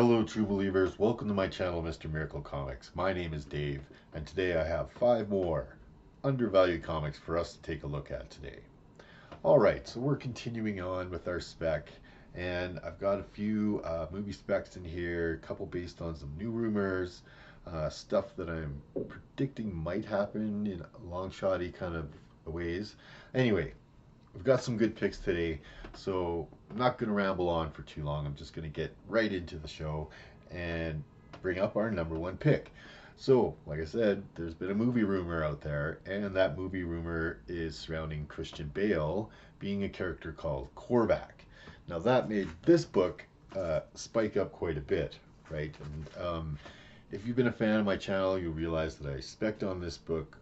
Hello, true believers. Welcome to my channel, Mr. Miracle Comics. My name is Dave, and today I have 5 more undervalued comics for us to take a look at today. Alright, so we're continuing on with our spec, and I've got a few movie specs in here, a couple based on some new rumors, stuff that I'm predicting might happen in long-shotty kind of ways. Anyway, we've got some good picks today, so I'm not going to ramble on for too long. I'm just going to get right into the show and bring up our number one pick. So, like I said, there's been a movie rumor out there, and that movie rumor is surrounding Christian Bale being a character called Korvac. Now, that made this book spike up quite a bit, right? And if you've been a fan of my channel, you'll realize that I spec'd on this book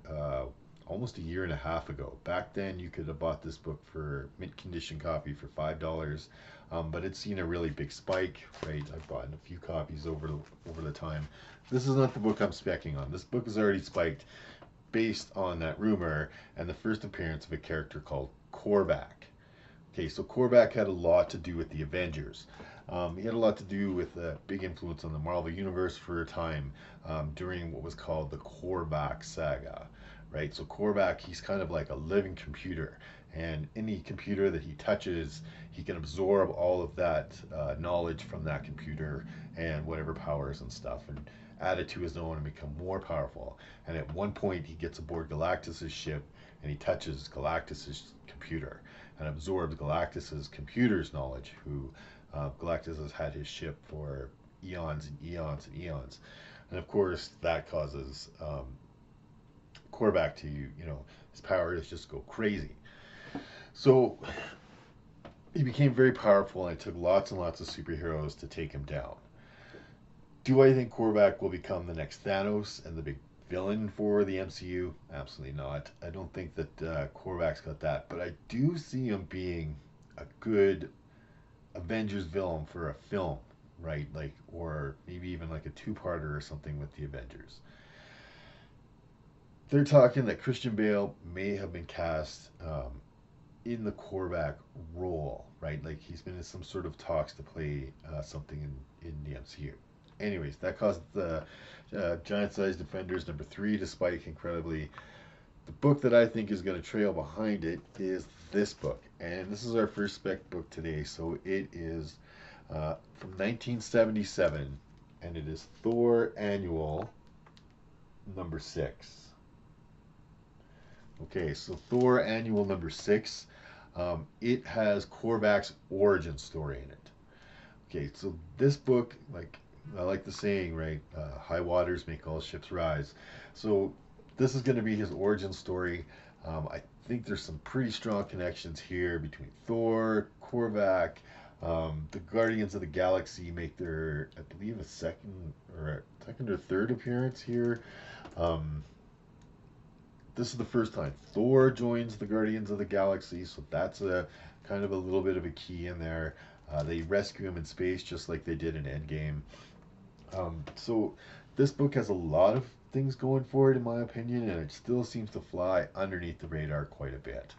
almost a year and a half ago. Back then, you could have bought this book for mint condition copy for $5, but it's seen a really big spike, right? I've bought a few copies over the time. This is not the book I'm specking on. This book is already spiked based on that rumor and the first appearance of a character called Korvac. Okay, so Korvac had a lot to do with the Avengers. He had a lot to do with a big influence on the Marvel Universe for a time during what was called the Korvac saga, right? So Korvac, he's kind of like a living computer, and any computer that he touches, he can absorb all of that knowledge from that computer and whatever powers and stuff, and add it to his own and become more powerful. And at one point, he gets aboard Galactus's ship, and he touches Galactus's computer and absorbs Galactus's computer's knowledge, who Galactus has had his ship for eons and eons and eons. And of course, that causes Korvac to, his powers just go crazy. So he became very powerful, and it took lots and lots of superheroes to take him down. Do I think Korvac will become the next Thanos and the big villain for the MCU? Absolutely not. I don't think that Korvac's got that, but I do see him being a good Avengers villain for a film, right? Like, or maybe even like a two-parter or something with the Avengers. They're talking that Christian Bale may have been cast in the Korvac role, right? Like he's been in some sort of talks to play something in the MCU. Anyways, that caused the Giant-Sized Defenders #3 to spike incredibly. The book that I think is going to trail behind it is this book, and this is our first spec book today. So it is from 1977, and it is Thor Annual #6. Okay, so Thor Annual #6. It has Korvac's origin story in it. Okay, so this book, like I like the saying, right? High waters make all ships rise. So this is going to be his origin story. I think there's some pretty strong connections here between Thor, Korvac. The Guardians of the Galaxy make their, I believe, a second or third appearance here. This is the first time Thor joins the Guardians of the Galaxy, so that's a kind of a little bit of a key in there. They rescue him in space just like they did in Endgame. So this book has a lot of things going for it, in my opinion, and it still seems to fly underneath the radar quite a bit.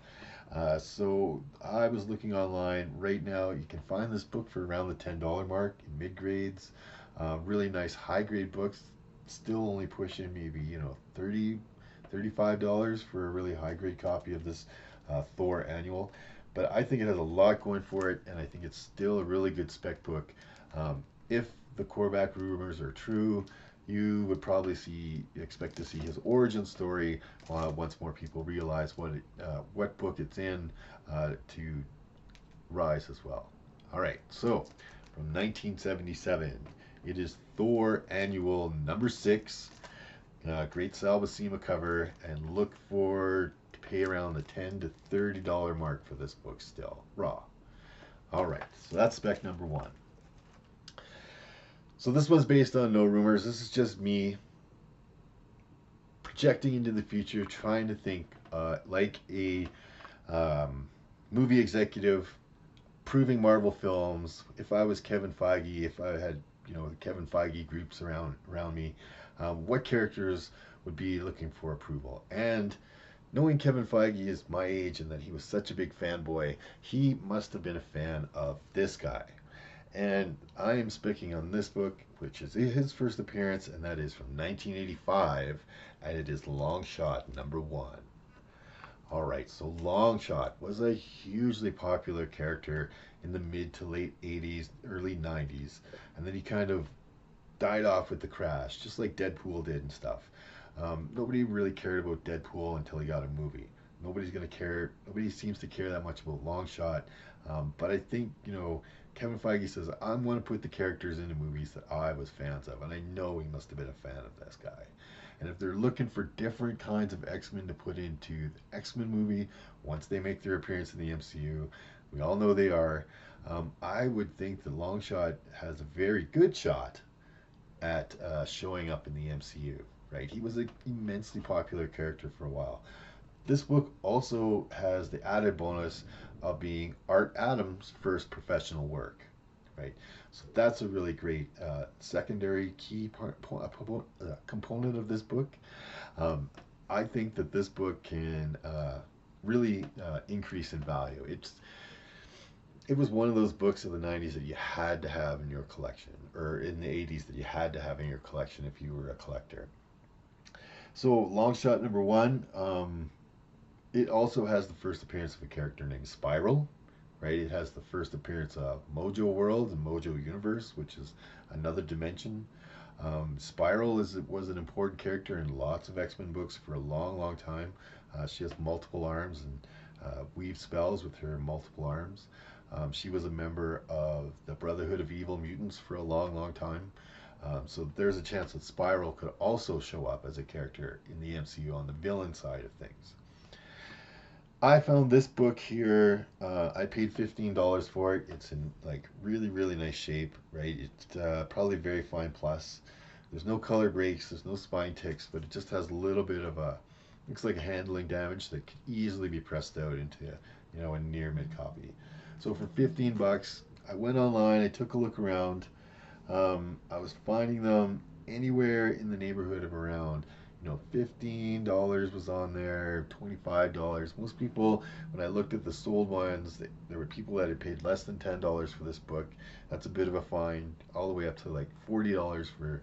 So I was looking online. Right now, you can find this book for around the $10 mark in mid grades. Really nice high grade books, still only pushing maybe $30, $35 for a really high grade copy of this Thor Annual. But I think it has a lot going for it, and I think it's still a really good spec book. If the Korvac rumors are true, you would probably expect to see his origin story once more people realize what book it's in to rise as well. All right, so from 1977, it is Thor Annual #6. Great Sal Buscema cover, and look for to pay around the $10 to $30 mark for this book still raw. All right, so that's spec #1. So this one's based on no rumors. This is just me projecting into the future, trying to think like a movie executive, proving Marvel films. If I was Kevin Feige, if I had the Kevin Feige groups around me, what characters would be looking for approval? And knowing Kevin Feige is my age and that he was such a big fanboy, he must have been a fan of this guy. And I am speaking on this book, which is his first appearance, and that is from 1985, and it is Longshot #1. All right, so Longshot was a hugely popular character in the mid to late 80s, early 90s, and then he kind of died off with the crash, just like Deadpool did and stuff. Nobody really cared about Deadpool until he got a movie. Nobody's gonna care. Nobody seems to care that much about Longshot. But I think Kevin Feige says I'm going to put the characters into movies that I was fans of, and I know he must have been a fan of this guy. And if they're looking for different kinds of X-Men to put into the X-Men movie once they make their appearance in the MCU, we all know they are. I would think that Longshot has a very good shot at showing up in the MCU. Right? He was an immensely popular character for a while. This book also has the added bonus of being Art Adams' first professional work, right? So that's a really great secondary key component of this book. Um, I think that this book can really increase in value. It was one of those books of the 90s that you had to have in your collection, or in the 80s that you had to have in your collection if you were a collector. So Longshot #1, it also has the first appearance of a character named Spiral, right? It has the first appearance of Mojo World and Mojo Universe, which is another dimension. Spiral was an important character in lots of X-Men books for a long, long time. She has multiple arms and weaves spells with her multiple arms. She was a member of the Brotherhood of Evil Mutants for a long, long time. So there's a chance that Spiral could also show up as a character in the MCU on the villain side of things. I found this book here. I paid $15 for it. It's in like really, really nice shape, right? It's probably very fine plus. There's no color breaks, there's no spine ticks, but it just has a little bit of a, looks like a handling damage that could easily be pressed out into, a near mid copy. So for 15 bucks, I went online, I took a look around. I was finding them anywhere in the neighborhood of around $15 was on there, $25. Most people, when I looked at the sold ones, there were people that had paid less than $10 for this book. That's a bit of a find, all the way up to like $40 for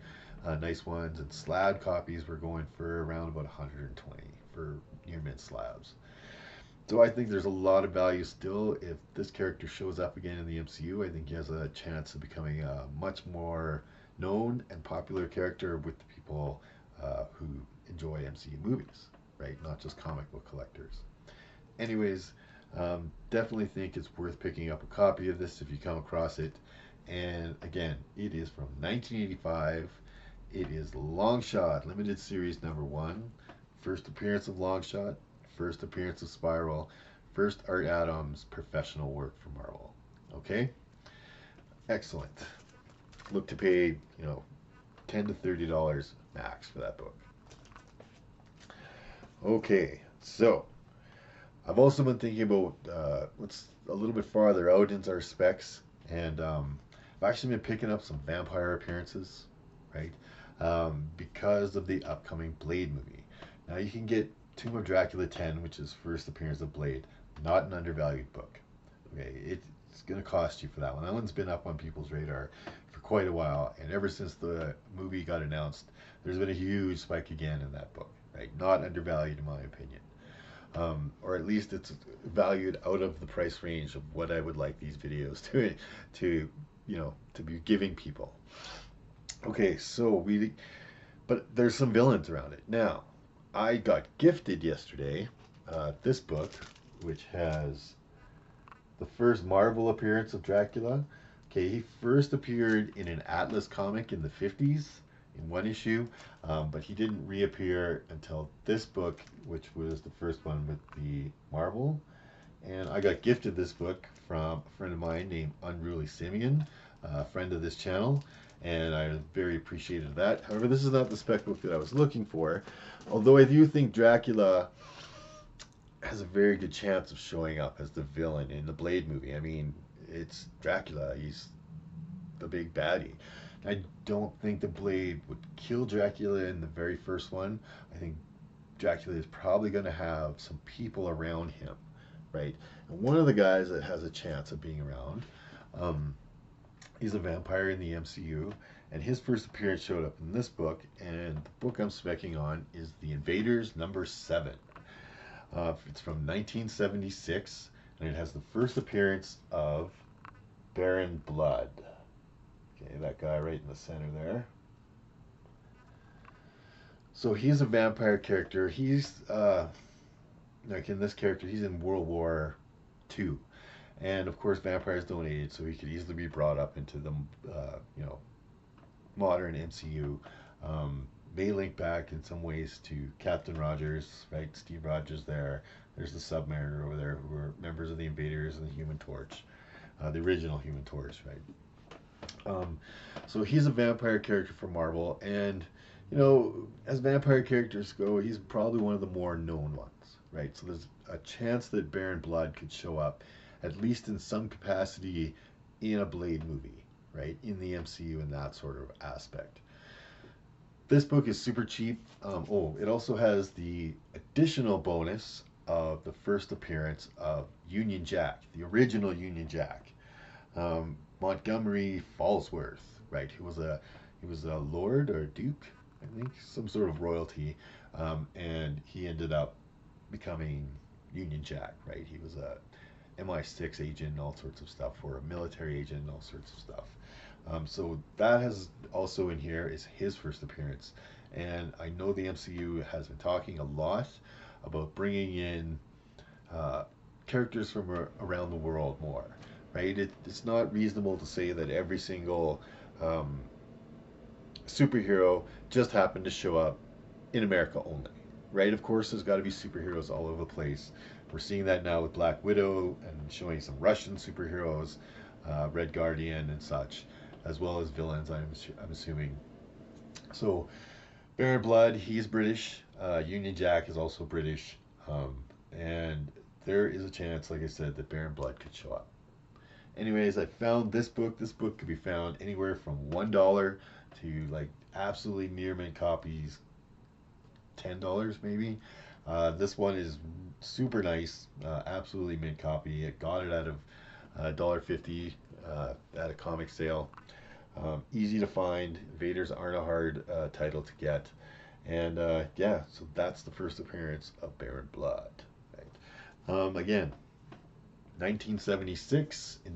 nice ones, and slab copies were going for around about 120 for near mint slabs. So I think there's a lot of value still. If this character shows up again in the MCU, I think he has a chance of becoming a much more known and popular character with the people who enjoy MCU movies, right? Not just comic book collectors. Anyways, definitely think it's worth picking up a copy of this if you come across it. And again, it is from 1985. It is Longshot Limited Series #1. First appearance of Longshot, first appearance of Spiral, first Art Adams professional work for Marvel. Okay? Excellent. Look to pay, $10 to $30 max for that book. Okay, so I've also been thinking about what's a little bit farther out into our specs, and I've actually been picking up some vampire appearances, right? Because of the upcoming Blade movie. Now you can get Tomb of Dracula 10, which is first appearance of Blade, not an undervalued book. Okay, it's going to cost you for that one. That one's been up on people's radar for quite a while, and ever since the movie got announced, there's been a huge spike again in that book. Right, not undervalued in my opinion, or at least it's valued out of the price range of what I would like these videos to be giving people. Okay, so but there's some villains around it now. I got gifted yesterday this book, which has the first Marvel appearance of Dracula. Okay, he first appeared in an Atlas comic in the 50s in one issue, but he didn't reappear until this book, which was the first one with the Marvel. And I got gifted this book from a friend of mine named Unruly Simeon, a friend of this channel, and I very appreciated that. However, this is not the spec book that I was looking for, although I do think Dracula has a very good chance of showing up as the villain in the Blade movie. I mean, it's Dracula. He's the big baddie. I don't think the Blade would kill Dracula in the very first one. I think Dracula is probably going to have some people around him, right? And one of the guys that has a chance of being around He's a vampire in the MCU, and his first appearance showed up in this book. And the book I'm specking on is The Invaders #7. It's from 1976, and it has the first appearance of Baron Blood. Okay, that guy right in the center there. So he's a vampire character. He's like in this character, he's in World War II, and of course vampires don't age, so he could easily be brought up into the you know modern MCU. May link back in some ways to Captain Rogers, right? Steve Rogers there. There's the Submariner over there, who are members of the Invaders and the Human Torch, the original Human Torch, right? So he's a vampire character for Marvel, and as vampire characters go, he's probably one of the more known ones, right? So there's a chance that Baron Blood could show up, at least in some capacity, in a Blade movie, right? In the MCU in that sort of aspect. This book is super cheap. It also has the additional bonus of the first appearance of Union Jack, the original Union Jack. Montgomery Falsworth, right? He was a lord or duke, I think, some sort of royalty, and he ended up becoming Union Jack, right? He was a MI6 agent and all sorts of stuff, or a military agent and all sorts of stuff. So that has also in here is his first appearance, and I know the MCU has been talking a lot about bringing in characters from around the world more, right? It's not reasonable to say that every single um, superhero just happened to show up in America only, right? Of course, there's got to be superheroes all over the place. We're seeing that now with Black Widow and showing some Russian superheroes, Red Guardian and such, as well as villains, I'm assuming. So, Baron Blood, he's British. Union Jack is also British. And there is a chance, like I said, that Baron Blood could show up. Anyways, I found this book. This book could be found anywhere from $1 to like absolutely near mint copies, $10 maybe. This one is super nice, absolutely mint copy. I got it out of $1.50 at a comic sale. Easy to find. Invaders aren't a hard title to get. And yeah, so that's the first appearance of Baron Blood. Right? Again, 1976, The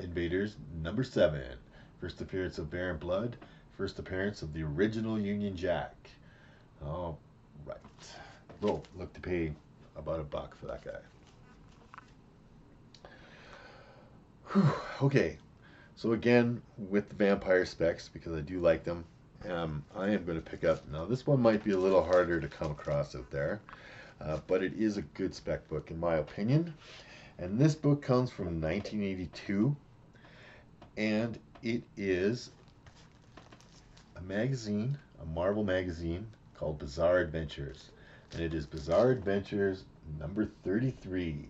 Invaders #7. First appearance of Baron Blood. First appearance of the original Union Jack. All right. We'll look to pay about $1 for that guy. Whew. Okay. So again, with the vampire specs, because I do like them, I am going to pick up. Now, this one might be a little harder to come across out there, but it is a good spec book in my opinion. And this book comes from 1982, and it is a magazine, a Marvel magazine called Bizarre Adventures. And it is Bizarre Adventures #33.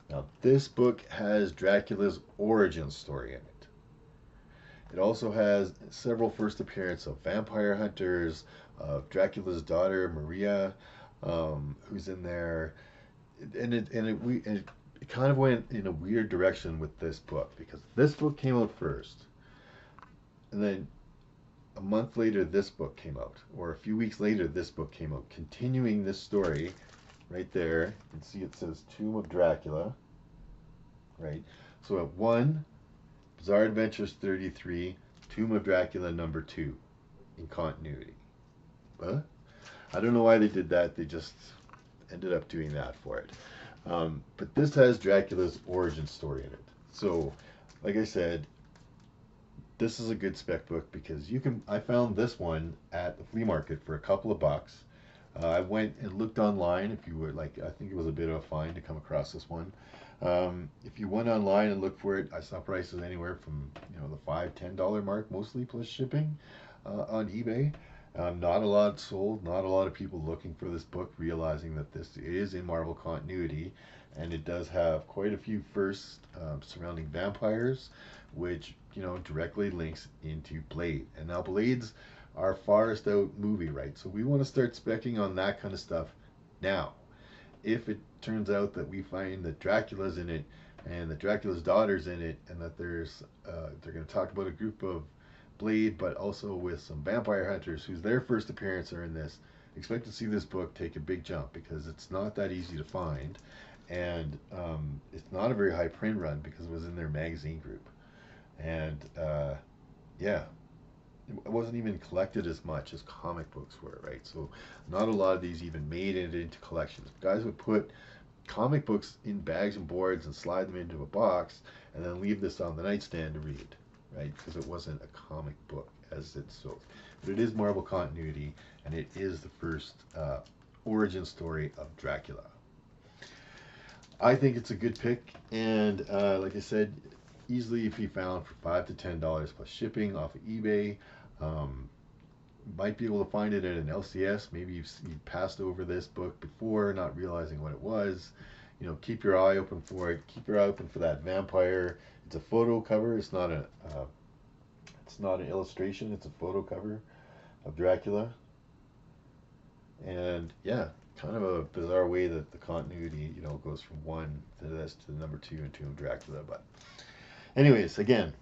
Now, this book has Dracula's origin story in it. It also has several first appearances of vampire hunters, of Dracula's daughter, Maria, who's in there. And it kind of went in a weird direction with this book, because this book came out first, and then a month later this book came out, or a few weeks later this book came out, continuing this story. Right there, you can see it says Tomb of Dracula, right? So at 1, Bizarre Adventures 33, Tomb of Dracula #2 in continuity. Huh? I don't know why they did that. They just ended up doing that for it. But this has Dracula's origin story in it. So, like I said, this is a good spec book because I found this one at the flea market for a couple of bucks. I went and looked online. If you were like, I think it was a bit of a find to come across this one. If you went online and looked for it, I saw prices anywhere from the $5-10 mark, mostly plus shipping, on eBay. Not a lot sold. Not a lot of people looking for this book, realizing that this is in Marvel continuity, and it does have quite a few firsts surrounding vampires, which directly links into Blade. And now Blade's our farthest out movie, right? So we want to start specking on that kind of stuff now. if it turns out that we find that Dracula's in it and that Dracula's daughter's in it, and that they're going to talk about a group of Blade, but also with some vampire hunters whose their first appearance are in this. Expect to see this book take a big jump because it's not that easy to find, and it's not a very high print run because it was in their magazine group, and yeah, it wasn't even collected as much as comic books were, right? So not a lot of these even made it into collections. Guys would put comic books in bags and boards and slide them into a box and then leave this on the nightstand to read, right? Because it wasn't a comic book as it's sold. But it is Marvel continuity, and it is the first origin story of Dracula. I think it's a good pick, and like I said, easily be found for $5 to $10 plus shipping off of eBay. Might be able to find it at an LCS. Maybe you've passed over this book before, not realizing what it was. You know, keep your eye open for it. Keep your eye open for that vampire. It's a photo cover. It's not an illustration. It's a photo cover of Dracula. And yeah, kind of a bizarre way that the continuity, you know, goes from one to this to number two and Tomb of Dracula. But anyways, again,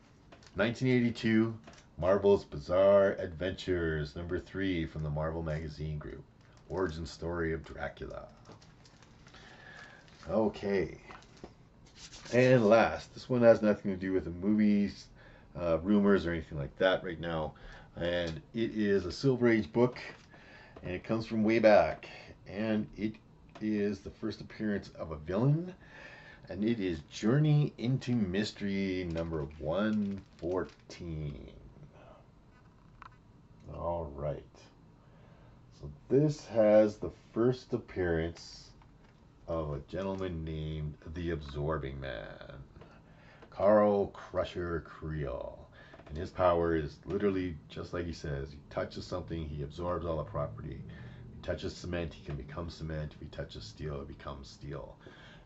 1982, Marvel's Bizarre Adventures, number 3 from the Marvel Magazine Group. Origin story of Dracula. Okay. And last, this one has nothing to do with the movies, rumors, or anything like that right now. And it is a Silver Age book, and it comes from way back. And it is the first appearance of a villain, and it is Journey into Mystery number 114. All right. So this has the first appearance of a gentleman named the Absorbing Man, Carl Crusher Creel. And his power is literally just like he says. He touches something, he absorbs all the property. If he touches cement, he can become cement. If he touches steel, it becomes steel.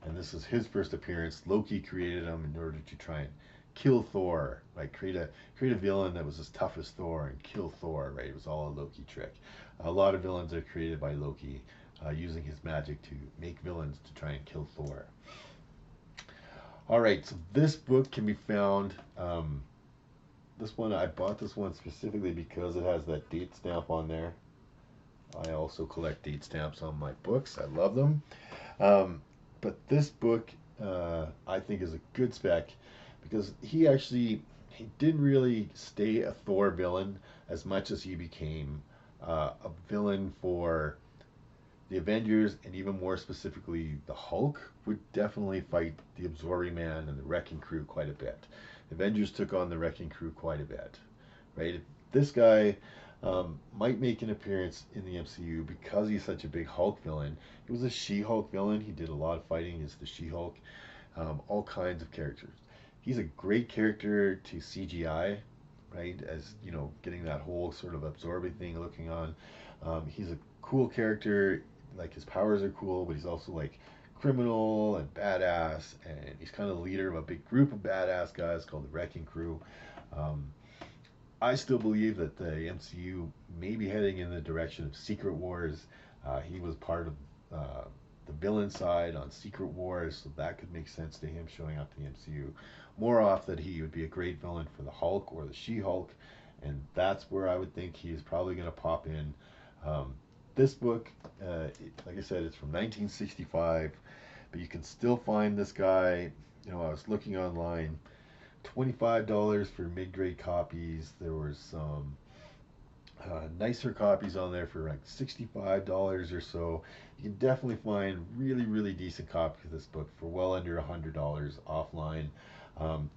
And this is his first appearance. Loki created him in order to try and kill Thor, right? Create a villain that was as tough as Thor and kill Thor, right? It was all a Loki trick. A lot of villains are created by Loki, using his magic to make villains to try and kill Thor. All right, so this book can be found. I bought this one specifically because it has that date stamp on there. I also collect date stamps on my books. I love them. But this book, I think, is a good spec because he didn't really stay a Thor villain as much as he became a villain for the Avengers, and even more specifically, the Hulk would definitely fight the Absorbing Man and the Wrecking Crew quite a bit. The Avengers took on the Wrecking Crew quite a bit, right? This guy might make an appearance in the MCU because he's such a big Hulk villain. He was a She-Hulk villain. He did a lot of fighting as the She-Hulk, all kinds of characters. He's a great character to CGI, right? As you know, getting that whole sort of absorbing thing looking on. He's a cool character. Like, his powers are cool, but he's also like criminal and badass, and he's kind of the leader of a big group of badass guys called the Wrecking Crew. I still believe that the MCU may be heading in the direction of Secret Wars. He was part of the villain side on Secret Wars, so that could make sense to him showing up in the MCU. More off that he would be a great villain for the Hulk or the She-Hulk, and that's where I would think he is probably going to pop in. This book, like I said, it's from 1965, but you can still find this guy. You know, I was looking online, $25 for mid-grade copies. There was some nicer copies on there for like $65 or so. You can definitely find really, really decent copies of this book for well under $100 offline.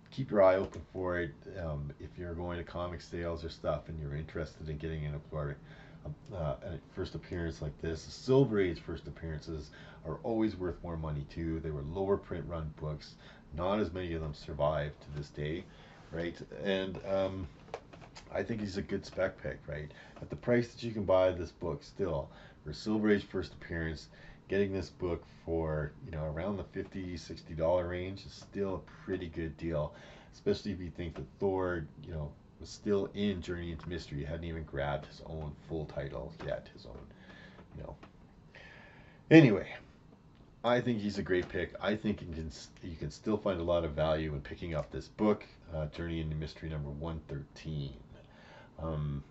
Keep your eye open for it. If you're going to comic sales or stuff and you're interested in getting an first appearance like this, Silver Age first appearances are always worth more money too. They were lower print run books. Not as many of them survive to this day, right? And I think he's a good spec pick, right? At the price that you can buy this book still, for Silver Age first appearance, getting this book for, you know, around the $50-$60 range is still a pretty good deal, especially if you think that Thor, you know, was still in Journey into Mystery. He hadn't even grabbed his own full title yet, his own, you know. Anyway, I think he's a great pick. I think you can still find a lot of value in picking up this book, Journey into Mystery number 113. Um,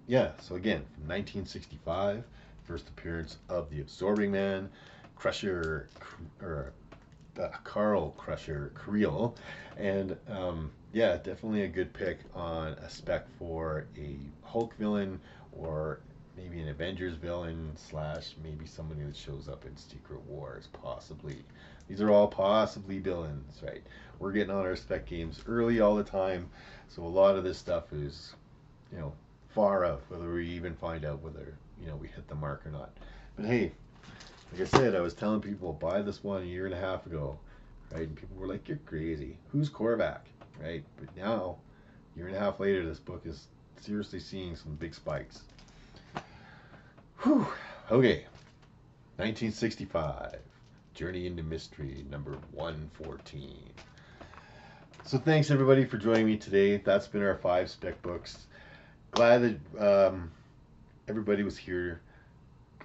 yeah, so again, from 1965, first appearance of the Absorbing Man, Crusher, or Carl Crusher Creel, and yeah, definitely a good pick on a spec for a Hulk villain or maybe an Avengers villain slash maybe somebody that shows up in Secret Wars, possibly. These are all possibly villains, right? We're getting on our spec games early all the time, so a lot of this stuff is, you know, far out, whether we even find out whether, you know, we hit the mark or not. But hey, like I said, I was telling people buy this one a year and a half ago, right? And people were like, "You're crazy. Who's Korvac?" Right? But now, a year and a half later, this book is seriously seeing some big spikes. Whew. Okay, 1965, Journey into Mystery, number 114. So thanks everybody for joining me today. That's been our 5 spec books. Glad that everybody was here.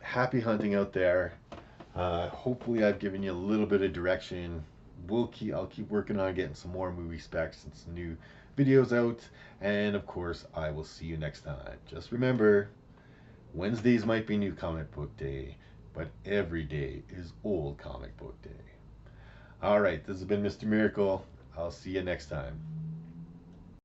Happy hunting out there. Hopefully I've given you a little bit of direction. I'll keep working on getting some more movie specs and some new videos out. And of course, I will see you next time. Just remember, Wednesdays might be New Comic Book Day, but every day is Old Comic Book Day. All right, this has been Mr. Miracle. I'll see you next time.